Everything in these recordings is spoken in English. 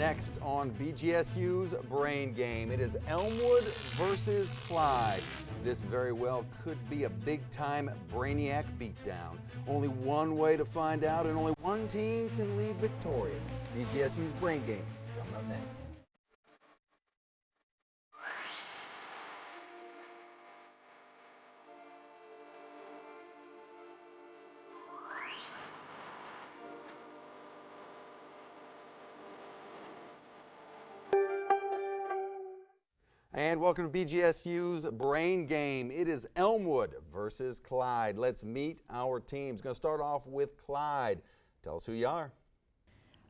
Next on BGSU's Brain Game, it is Elmwood versus Clyde. This very well could be a big-time brainiac beatdown. Only one way to find out, and only one team can leave victorious. BGSU's Brain Game coming up next. And welcome to BGSU's Brain Game. It is Elmwood versus Clyde. Let's meet our teams. Going to start off with Clyde. Tell us who you are.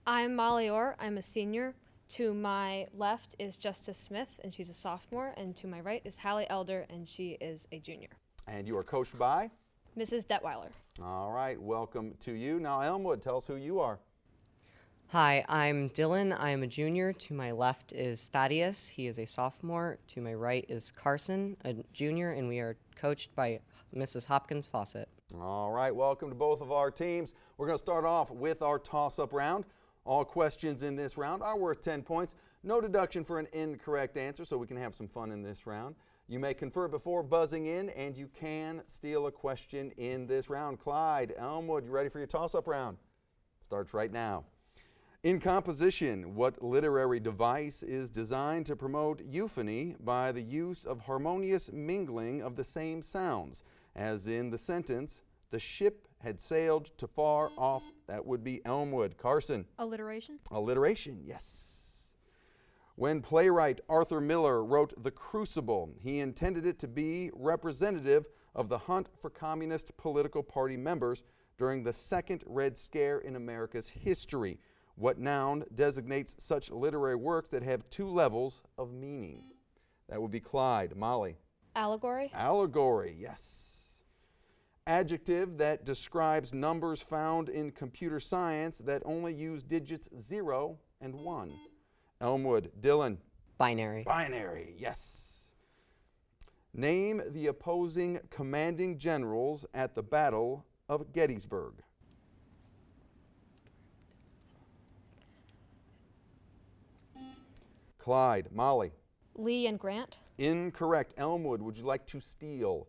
I'm Molly Orr. I'm a senior. To my left is Justice Smith, and she's a sophomore. And to my right is Hallie Elder, and she is a junior. And you are coached by? Mrs. Detweiler. All right, welcome to you. Now, Elmwood, tell us who you are. Hi, I'm Dylan. I'm a junior. To my left is Thaddeus. He is a sophomore. To my right is Carson, a junior, and we are coached by Mrs. Hopkins Fawcett. All right, welcome to both of our teams. We're going to start off with our toss-up round. All questions in this round are worth 10 points. No deduction for an incorrect answer, so we can have some fun in this round. You may confer before buzzing in, and you can steal a question in this round. Clyde, Elmwood, you ready for your toss-up round? Starts right now. In composition, what literary device is designed to promote euphony by the use of harmonious mingling of the same sounds, as in the sentence, "The ship had sailed to far off"? That would be Elmwood. Carson? Alliteration. Alliteration, yes. When playwright Arthur Miller wrote The Crucible, he intended it to be representative of the hunt for Communist political party members during the Second Red Scare in America's history. What noun designates such literary works that have two levels of meaning? That would be Clyde. Molly? Allegory. Allegory, yes. Adjective that describes numbers found in computer science that only use digits 0 and 1. Elmwood. Dylan? Binary. Binary, yes. Name the opposing commanding generals at the Battle of Gettysburg. Clyde. Molly? Lee and Grant. Incorrect. Elmwood, would you like to steal?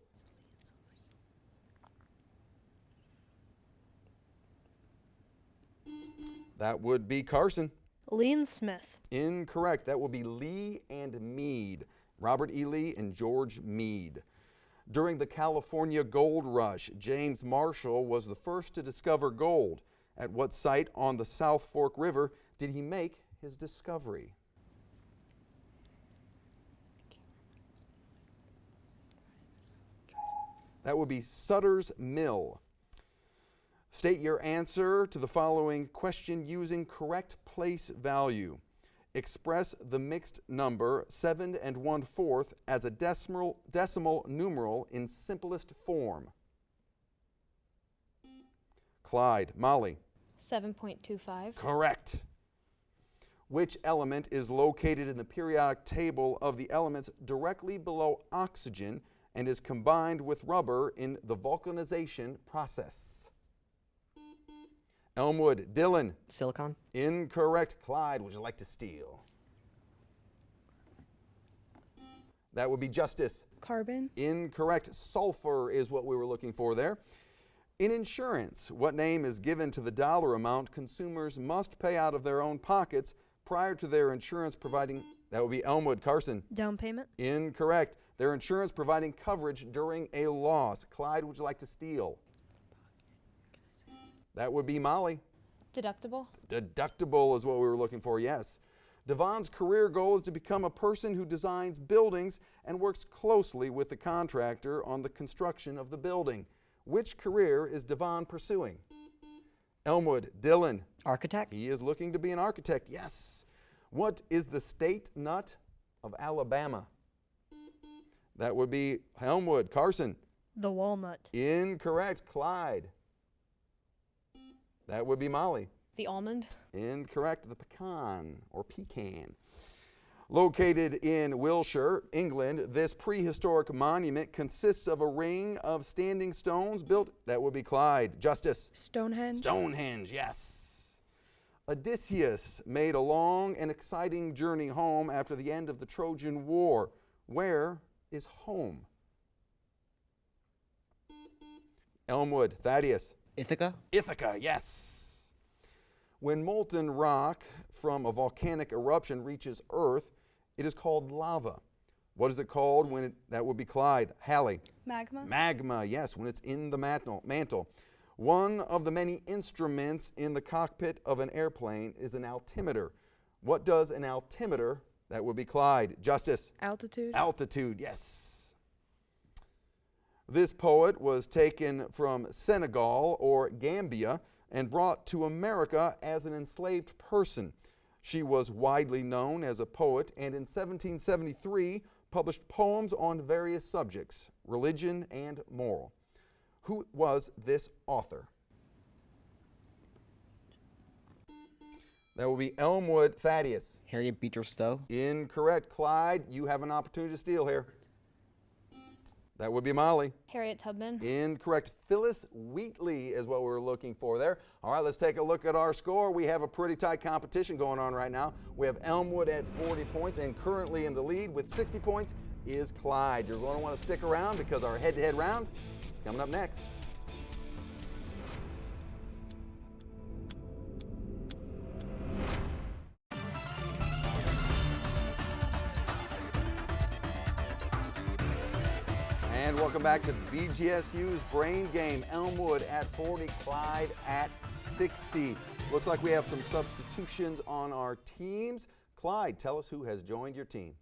That would be Carson. Lee and Smith. Incorrect. That will be Lee and Meade. Robert E. Lee and George Meade. During the California Gold Rush, James Marshall was the first to discover gold. At what site on the South Fork River did he make his discovery? That would be Sutter's Mill. State your answer to the following question using correct place value. Express the mixed number 7 1/4 as a decimal numeral in simplest form. Clyde. Molly? 7.25. Correct. Which element is located in the periodic table of the elements directly below oxygen and is combined with rubber in the vulcanization process? Elmwood. Dylan? Silicon. Incorrect. Clyde, would you like to steal? That would be Justice. Carbon. Incorrect. Sulfur is what we were looking for there. In insurance, what name is given to the dollar amount consumers must pay out of their own pockets prior to their insurance providing? That would be Elmwood. Carson? Down payment. Incorrect. Their insurance providing coverage during a loss. Clyde, would you like to steal? That would be Molly. Deductible. Deductible is what we were looking for, yes. Devon's career goal is to become a person who designs buildings and works closely with the contractor on the construction of the building. Which career is Devon pursuing? Elmwood. Dylan? Architect. He is looking to be an architect, yes. What is the state nut of Alabama? That would be Elmwood. Carson? The walnut. Incorrect. Clyde? That would be Molly. The almond. Incorrect. The pecan or pecan. Located in Wiltshire, England, this prehistoric monument consists of a ring of standing stones built. That would be Clyde. Justice? Stonehenge. Stonehenge, yes. Odysseus made a long and exciting journey home after the end of the Trojan War. Where is home? Elmwood, Thaddeus. Ithaca? Ithaca, yes. When molten rock from a volcanic eruption reaches Earth, it is called lava. What is it called when that would be Clyde? Hallie. Magma. Magma, yes, when it's in the mantle. One of the many instruments in the cockpit of an airplane is an altimeter. What does an altimeter, that would be Clyde? Justice. Altitude. Altitude, yes. This poet was taken from Senegal or Gambia and brought to America as an enslaved person. She was widely known as a poet and in 1773 published poems on various subjects, religion and moral. Who was this author? That will be Elmwood, Thaddeus. Harriet Beecher Stowe? Incorrect. Clyde, you have an opportunity to steal here. That would be Molly. Harriet Tubman. Incorrect. Phyllis Wheatley is what we're looking for there. All right, let's take a look at our score. We have a pretty tight competition going on right now. We have Elmwood at 40 points, and currently in the lead with 60 points is Clyde. You're going to want to stick around because our head-to-head round is coming up next. And welcome back to BGSU's Brain Game. Elmwood at 40, Clyde at 60. Looks like we have some substitutions on our teams. Clyde, tell us who has joined your team.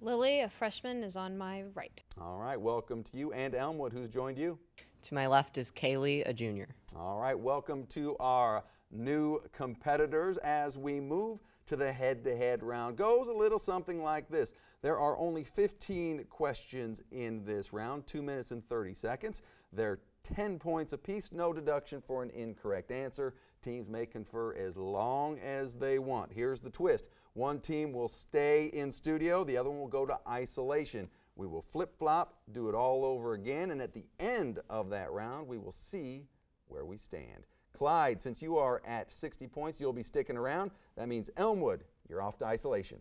Lily, a freshman, is on my right. All right, welcome to you. And Elmwood, who's joined you? To my left is Kaylee, a junior. All right, welcome to our new competitors as we move to the head-to-head round. Goes a little something like this. There are only 15 questions in this round, 2 minutes and 30 seconds. They're 10 points apiece, no deduction for an incorrect answer. Teams may confer as long as they want. Here's the twist. One team will stay in studio, the other one will go to isolation. We will flip-flop, do it all over again, and at the end of that round, we will see where we stand. Clyde, since you are at 60 points, you'll be sticking around. That means Elmwood, you're off to isolation.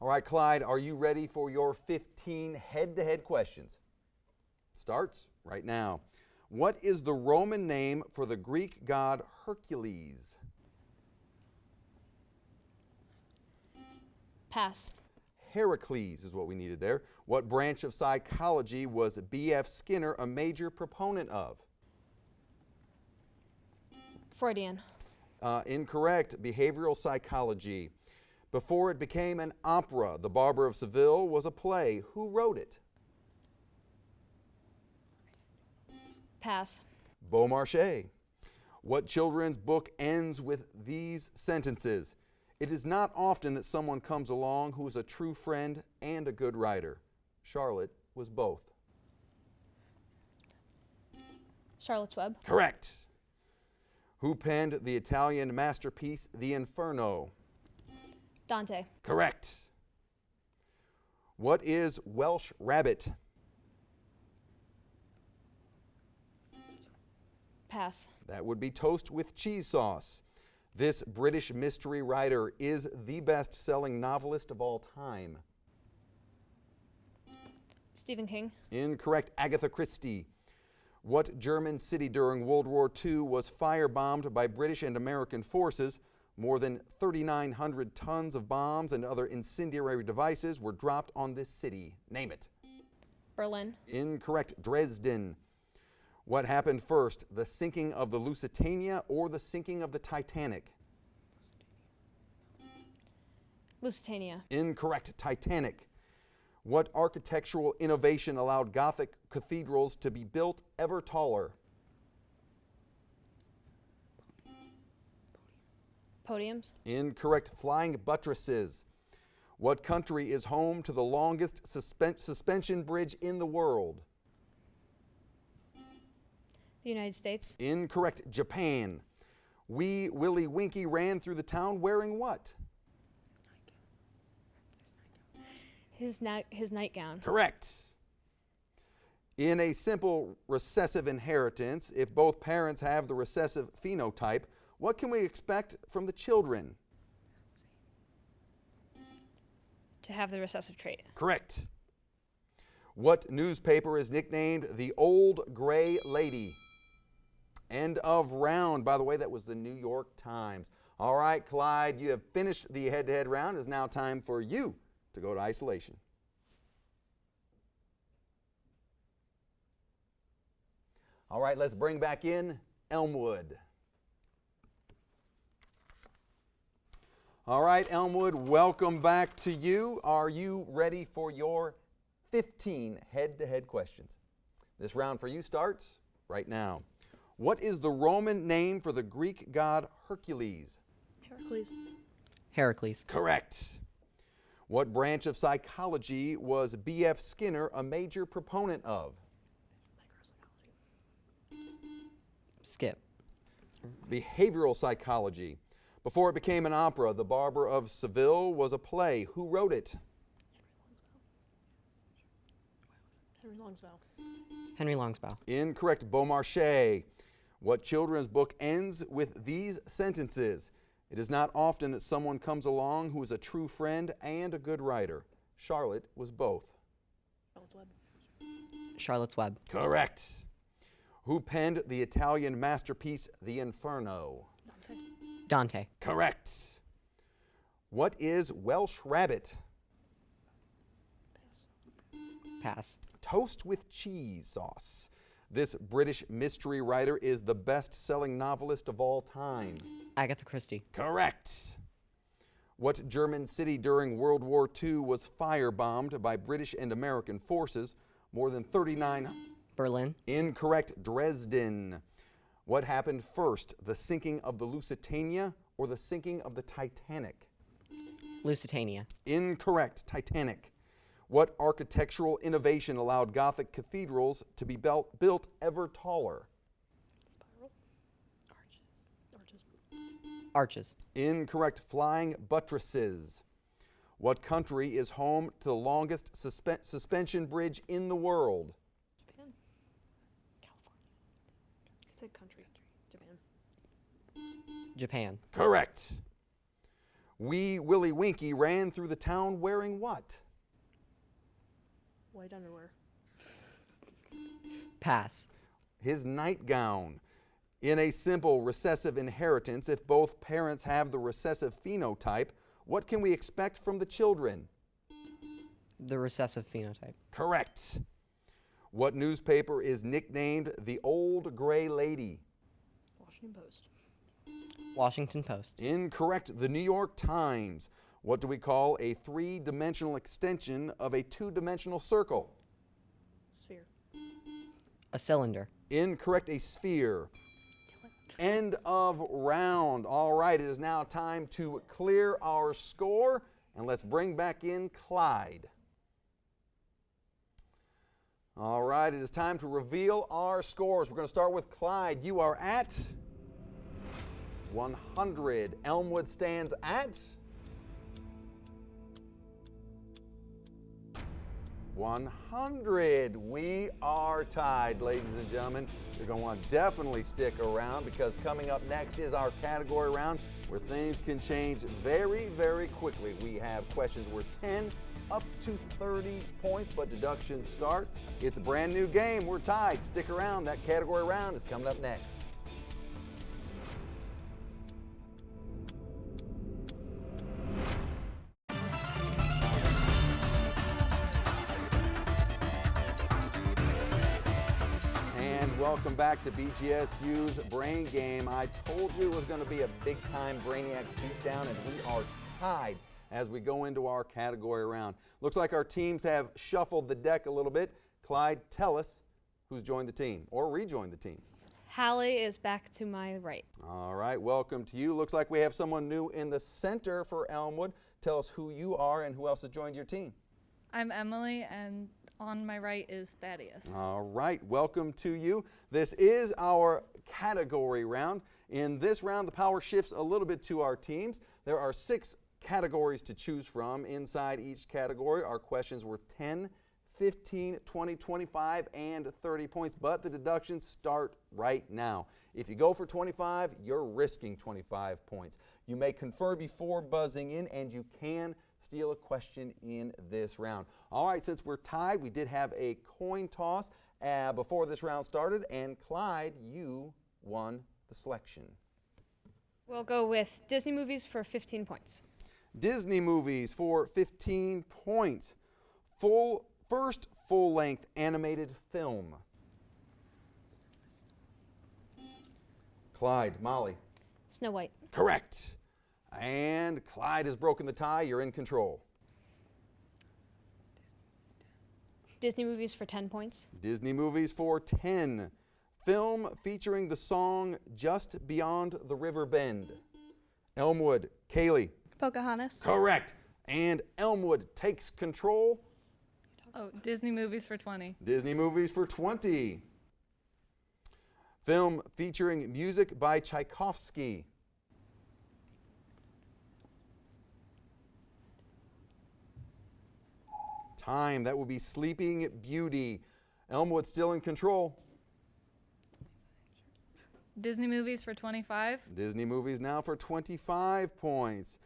All right, Clyde, are you ready for your 15 head-to-head questions? Starts right now. What is the Roman name for the Greek god Hercules? Pass. Heracles is what we needed there. What branch of psychology was B.F. Skinner a major proponent of? Freudian. Incorrect. Behavioral psychology. Before it became an opera, The Barber of Seville was a play. Who wrote it? Pass. Beaumarchais. What children's book ends with these sentences? It is not often that someone comes along who is a true friend and a good writer. Charlotte was both. Charlotte's Web. Correct. Who penned the Italian masterpiece, The Inferno? Dante. Correct. What is Welsh rabbit? Pass. That would be toast with cheese sauce. This British mystery writer is the best-selling novelist of all time. Stephen King. Incorrect. Agatha Christie. What German city during World War II was firebombed by British and American forces? More than 3,900 tons of bombs and other incendiary devices were dropped on this city. Name it. Berlin. Incorrect. Dresden. What happened first, the sinking of the Lusitania or the sinking of the Titanic? Lusitania. Incorrect. Titanic. What architectural innovation allowed Gothic cathedrals to be built ever taller? Podiums. Incorrect. Flying buttresses. What country is home to the longest suspension bridge in the world? The United States. Incorrect. Japan. Wee Willie Winky ran through the town wearing what? His nightgown. Correct. In a simple recessive inheritance, if both parents have the recessive phenotype, what can we expect from the children? To have the recessive trait. Correct. What newspaper is nicknamed the Old Gray Lady? End of round. By the way, that was the New York Times. All right, Clyde, you have finished the head-to-head round. It's now time for you to go to isolation. All right, let's bring back in Elmwood. All right, Elmwood, welcome back to you. Are you ready for your 15 head-to-head questions? This round for you starts right now. What is the Roman name for the Greek god Hercules? Heracles. Heracles. Correct. What branch of psychology was B.F. Skinner a major proponent of? Skip. Behavioral psychology. Before it became an opera, The Barber of Seville was a play. Who wrote it? Henry Longsbow. Henry Longsbow. Incorrect. Beaumarchais. What children's book ends with these sentences? It is not often that someone comes along who is a true friend and a good writer. Charlotte was both. Charlotte's Web. Charlotte's Web. Correct. Who penned the Italian masterpiece, The Inferno? Dante. Dante. Correct. What is Welsh rabbit? Pass. Pass. Toast with cheese sauce. This British mystery writer is the best-selling novelist of all time. Agatha Christie. Correct. What German city during World War II was firebombed by British and American forces? More than 39. Berlin. Incorrect. Dresden. What happened first, the sinking of the Lusitania or the sinking of the Titanic? Lusitania. Incorrect. Titanic. What architectural innovation allowed Gothic cathedrals to be built ever taller? Spiral. Arches. Arches. Incorrect. Flying buttresses. What country is home to the longest suspension bridge in the world? Japan. California. I said country. Japan. Japan. Correct. Wee Willie Winkie ran through the town wearing what? White underwear. Pass. His nightgown. In a simple recessive inheritance, if both parents have the recessive phenotype, what can we expect from the children? The recessive phenotype. Correct. What newspaper is nicknamed the Old Gray Lady? Washington Post. Washington Post. Incorrect. The New York Times. What do we call a three-dimensional extension of a two-dimensional circle? Sphere. A cylinder. Incorrect. A sphere. End of round. All right, it is now time to clear our score, and let's bring back in Clyde. All right, it is time to reveal our scores. We're going to start with Clyde. You are at 100. Elmwood stands at 100. We are tied, ladies and gentlemen. You're going to want to definitely stick around because coming up next is our category round where things can change very, very quickly. We have questions worth 10 up to 30 points, but deductions start. It's a brand new game. We're tied. Stick around. That category round is coming up next. Welcome back to BGSU's Brain Game. I told you it was going to be a big-time Brainiac beatdown, and we are tied as we go into our category round. Looks like our teams have shuffled the deck a little bit. Clyde, tell us who's joined the team or rejoined the team. Hallie is back to my right. All right, welcome to you. Looks like we have someone new in the center for Elmwood. Tell us who you are and who else has joined your team. I'm Emily, and on my right is Thaddeus. All right, welcome to you. This is our category round. In this round, the power shifts a little bit to our teams. There are 6 categories to choose from. Inside each category are questions worth 10, 15, 20, 25, and 30 points, but the deductions start right now. If you go for 25, you're risking 25 points. You may confer before buzzing in, and you can steal a question in this round. All right, since we're tied, we did have a coin toss before this round started, and Clyde, you won the selection. We'll go with Disney movies for 15 points. Disney movies for 15 points. First full-length animated film. Clyde, Molly. Snow White. Correct. And Clyde has broken the tie. You're in control. Disney movies for 10 points. Disney movies for 10. Film featuring the song Just Beyond the River Bend. Elmwood, Kaylee. Pocahontas. Correct. And Elmwood takes control. Oh, Disney movies for 20. Disney movies for 20. Film featuring music by Tchaikovsky. Time, that will be Sleeping Beauty. Elmwood still in control. Disney movies for 25. Disney movies now for 25 points.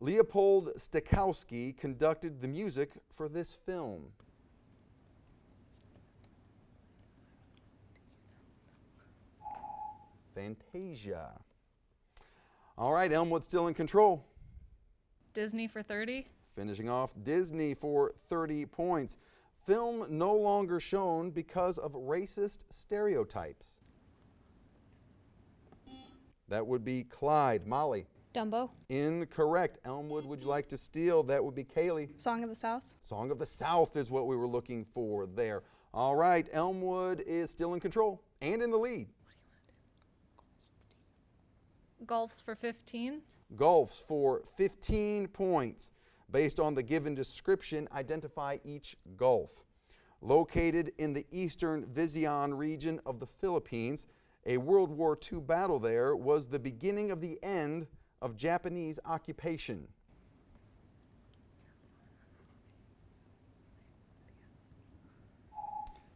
Leopold Stokowski conducted the music for this film. Fantasia. All right, Elmwood still in control. Disney for 30. Finishing off Disney for 30 points. Film no longer shown because of racist stereotypes. That would be Clyde. Molly. Dumbo. Incorrect. Elmwood, would you like to steal? That would be Kaylee. Song of the South. Song of the South is what we were looking for there. All right, Elmwood is still in control and in the lead. Golfs for 15. Golfs for 15 points. Based on the given description, identify each gulf. Located in the eastern Vizian region of the Philippines, a World War II battle there was the beginning of the end of Japanese occupation.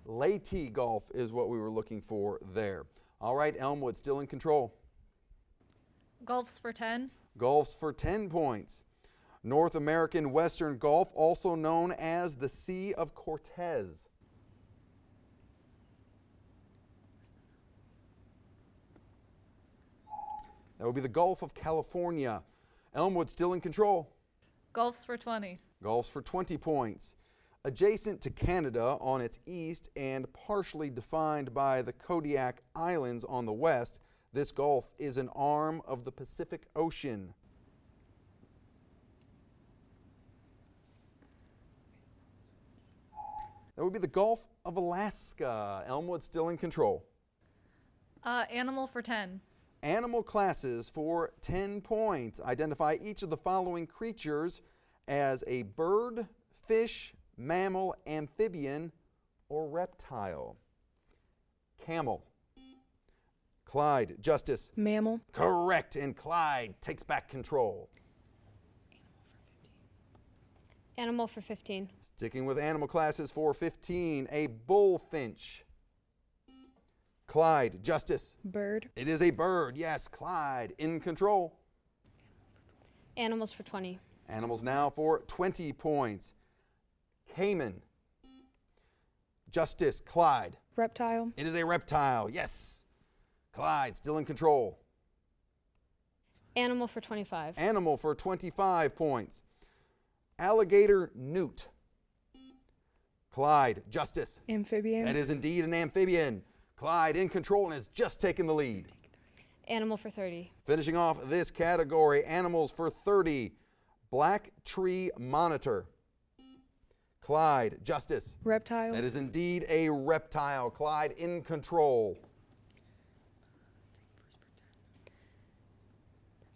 Leyte Gulf is what we were looking for there. All right, Elmwood still in control. Golfs for 10. Gulfs for 10 points. North American Western Gulf, also known as the Sea of Cortez. That would be the Gulf of California. Elmwood still in control. Golfs for 20. Gulfs for 20 points. Adjacent to Canada on its east and partially defined by the Kodiak Islands on the west, this gulf is an arm of the Pacific Ocean. That would be the Gulf of Alaska. Elmwood still in control. Animal for 10. Animal classes for 10 points. Identify each of the following creatures as a bird, fish, mammal, amphibian, or reptile. Camel. Clyde, Justice. Mammal. Correct, and Clyde takes back control. Animal for 15. Sticking with animal classes for 15, a bullfinch. Clyde, Justice. Bird. It is a bird, yes, Clyde, in control. Animals for 20. Animals now for 20 points. Cayman. Justice, Clyde. Reptile. It is a reptile, yes. Clyde, still in control. Animal for 25. Animal for 25 points. Alligator newt. Clyde, Justice. Amphibian. That is indeed an amphibian. Clyde in control and has just taken the lead. Animal for 30. Finishing off this category, animals for 30. Black tree monitor. Clyde, Justice. Reptile. That is indeed a reptile. Clyde in control.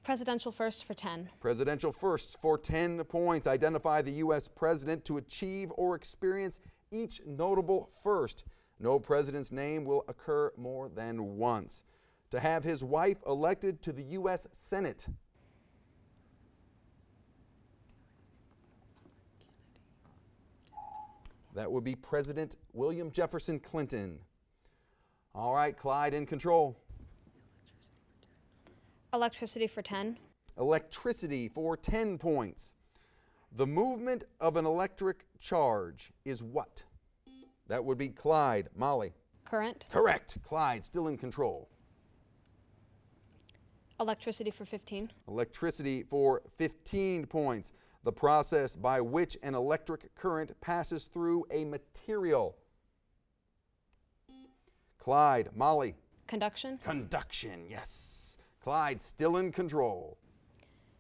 Presidential first for 10. Presidential firsts for 10 points. Identify the U.S. president to achieve or experience each notable first. No president's name will occur more than once. To have his wife elected to the U.S. Senate. That would be President William Jefferson Clinton. All right, Clyde in control. Electricity for 10. Electricity for 10 points. The movement of an electric charge is what? That would be Clyde. Molly. Current. Correct. Clyde still in control. Electricity for 15. Electricity for 15 points. The process by which an electric current passes through a material. Clyde. Molly. Conduction. Conduction, yes. Clyde still in control.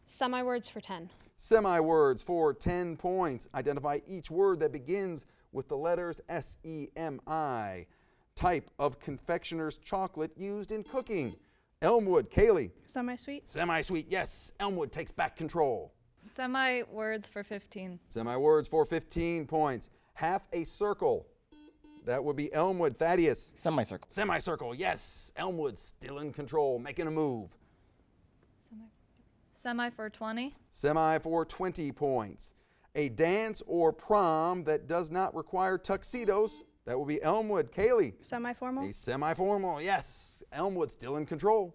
Semi-words for 10. Semi-words for 10 points. Identify each word that begins with the letters S-E-M-I. Type of confectioner's chocolate used in cooking. Elmwood. Kaylee. Semi-sweet. Semi-sweet, yes. Elmwood takes back control. Semi-words for 15. Semi-words for 15 points. Half a circle. That would be Elmwood. Thaddeus. Semicircle. Semicircle, yes. Elmwood still in control, making a move. Semi for 20. Semi for 20 points. A dance or prom that does not require tuxedos. That will be Elmwood. Kaylee. Semi-formal. A semi-formal, yes. Elmwood still in control.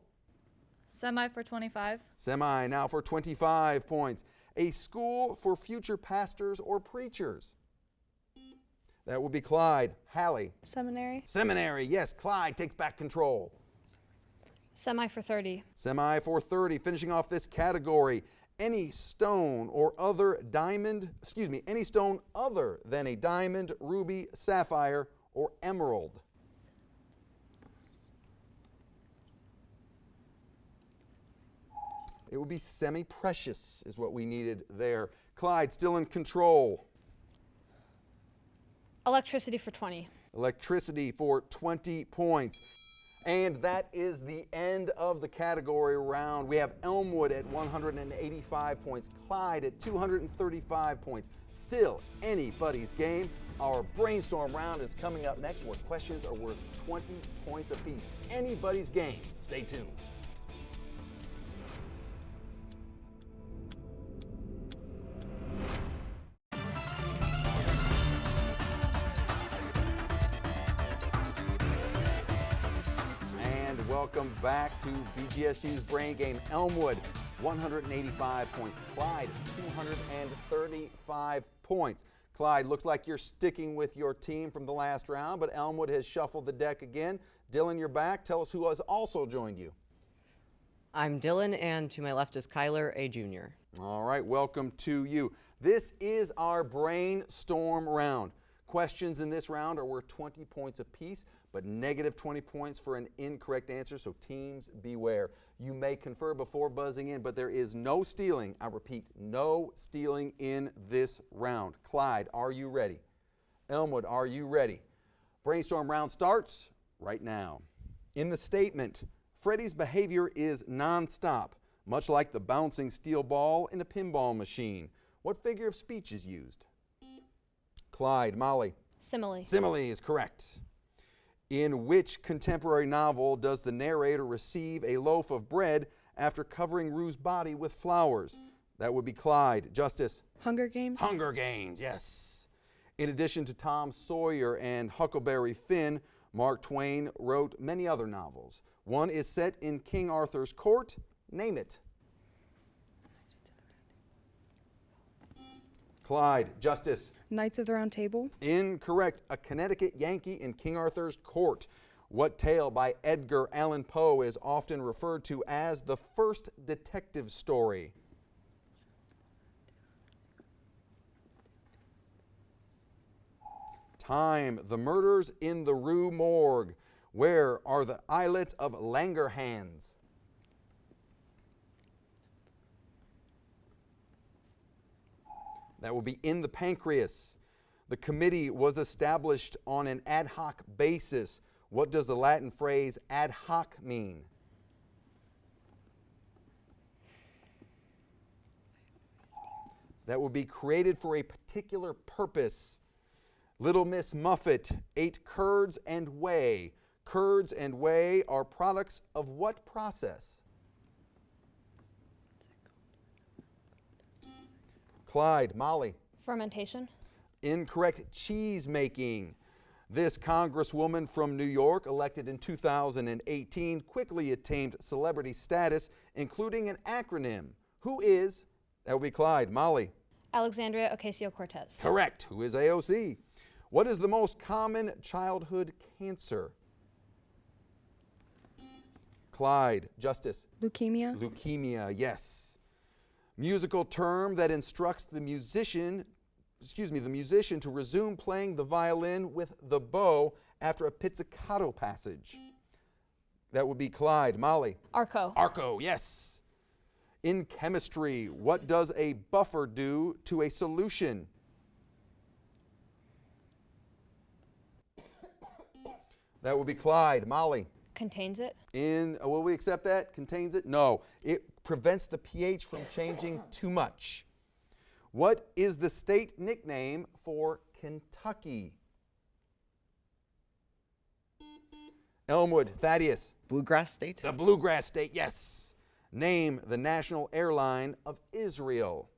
Semi for 25. Semi now for 25 points. A school for future pastors or preachers. That will be Clyde. Hallie. Seminary. Seminary, yes. Clyde takes back control. Semi for 30. Semi for 30. Finishing off this category. Any stone or other diamond, any stone other than a diamond, ruby, sapphire, or emerald. It would be semi-precious is what we needed there. Clyde still in control. Electricity for 20. Electricity for 20 points. And that is the end of the category round. We have Elmwood at 185 points, Clyde at 235 points. Still anybody's game. Our brainstorm round is coming up next where questions are worth 20 points apiece. Anybody's game. Stay tuned. Welcome back to BGSU's Brain Game. Elmwood, 185 points. Clyde, 235 points. Clyde, looks like you're sticking with your team from the last round, but Elmwood has shuffled the deck again. Dylan, you're back. Tell us who has also joined you. I'm Dylan, and to my left is Kyler, a junior. All right, welcome to you. This is our brainstorm round. Questions in this round are worth 20 points apiece, but negative 20 points for an incorrect answer, so teams beware. You may confer before buzzing in, but there is no stealing. I repeat, no stealing in this round. Clyde, are you ready? Elmwood, are you ready? Brainstorm round starts right now. In the statement, Freddie's behavior is nonstop, much like the bouncing steel ball in a pinball machine. What figure of speech is used? Clyde. Molly. Simile. Simile is correct. In which contemporary novel does the narrator receive a loaf of bread after covering Rue's body with flowers? That would be Clyde. Justice. Hunger Games. Hunger Games, yes. In addition to Tom Sawyer and Huckleberry Finn, Mark Twain wrote many other novels. One is set in King Arthur's court. Name it. Clyde. Justice. Knights of the Round Table. Incorrect. A Connecticut Yankee in King Arthur's court. What tale by Edgar Allan Poe is often referred to as the first detective story? Time. The Murders in the Rue Morgue. Where are the islets of Langerhans? That will be in the pancreas. The committee was established on an ad hoc basis. What does the Latin phrase ad hoc mean? That would be created for a particular purpose. Little Miss Muffet ate curds and whey. Curds and whey are products of what process? Clyde. Molly. Fermentation. Incorrect. Cheese making. This congresswoman from New York, elected in 2018, quickly attained celebrity status, including an acronym. Who is, that would be Clyde. Molly. Alexandria Ocasio-Cortez. Correct. Who is AOC? What is the most common childhood cancer? Clyde. Justice. Leukemia. Leukemia, yes. Musical term that instructs the musician to resume playing the violin with the bow after a pizzicato passage. That would be Clyde. Molly. Arco. Arco, yes. In chemistry, what does a buffer do to a solution? That would be Clyde. Molly. Contains it. Will we accept that? Contains it? No. It prevents the pH from changing too much. What is the state nickname for Kentucky? Elmwood. Thaddeus. Bluegrass State. The Bluegrass State, yes. Name the national airline of Israel.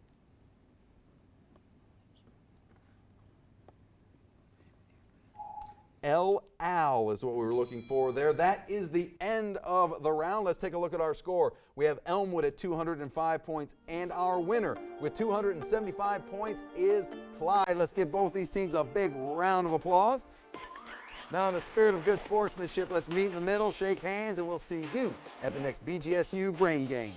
El Al is what we were looking for there. That is the end of the round. Let's take a look at our score. We have Elmwood at 205 points, and our winner with 275 points is Clyde. Let's give both these teams a big round of applause. Now, in the spirit of good sportsmanship, let's meet in the middle, shake hands, and we'll see you at the next BGSU Brain Game.